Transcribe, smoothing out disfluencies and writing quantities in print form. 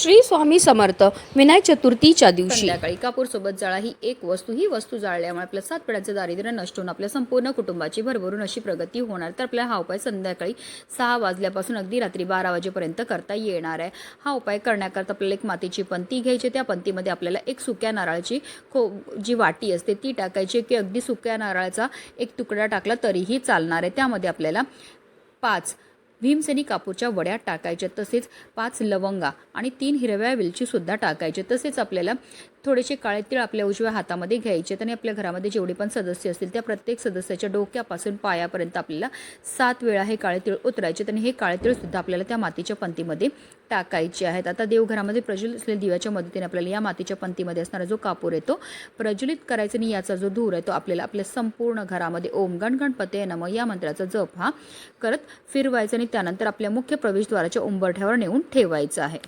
श्री स्वामी समर्थ विनायक चतुर्थीच्या दिवशी संध्याकाळी कापूर सोबत जाळा ही एक वस्तू. ही वस्तू जाळल्यामुळे आपल्या 7 पिढ्यांचं दारिद्र्य नष्ट होऊन आपल्या संपूर्ण कुटुंबाची भरभरून अशी प्रगती होणार. तर आपल्या हा उपाय संध्याकाळी 6 वाजल्यापासून अगदी रात्री 12 वाजेपर्यंत करता येणार आहे. हा उपाय करण्याकरता आपल्याला एक मातीची पंती घ्यायची. त्या पंतीमध्ये आपल्याला एक सुक्या नारळाची जी वाटी असते ती टाकायची, की अगदी सुक्या नारळाचा एक तुकडा टाकला तरीही चालणार आहे. त्यामध्ये आपल्याला 5 भीमसेनी कापूरच्या वड्या टाकायच्या, तसेच 5 लवंगा आणि 3 हिरव्या वेलचीसुद्धा टाकायचे. तसेच आपल्याला थोडेसे काळे तीळ आपल्या उजव्या हातामध्ये घ्यायचे आणि आपल्या घरामध्ये जेवढे पण सदस्य असतील त्या प्रत्येक सदस्याच्या डोक्यापासून पायापर्यंत आपल्याला 7 वेळा हे काळे तीळ उतरायचे आणि हे काळे तीळसुद्धा आपल्याला त्या मातीच्या पंतीमध्ये टाकायचे आहेत. आता देवघरामध्ये प्रज्वलित असलेल्या दिव्याच्या मदतीने आपल्याला या मातीच्या पंतीमध्ये असणारा जो कापूर आहे तो प्रज्वलित करायचा आणि याचा जो धूर आहे तो आपल्याला आपल्या संपूर्ण घरामध्ये ओम गण गणपतये नमः या मंत्राचा जप हा करत फिरवायचा आणि त्यानंतर आपल्या मुख्य प्रवेशद्वाराच्या उंबरठ्यावर नेऊन ठेवायचं आहे.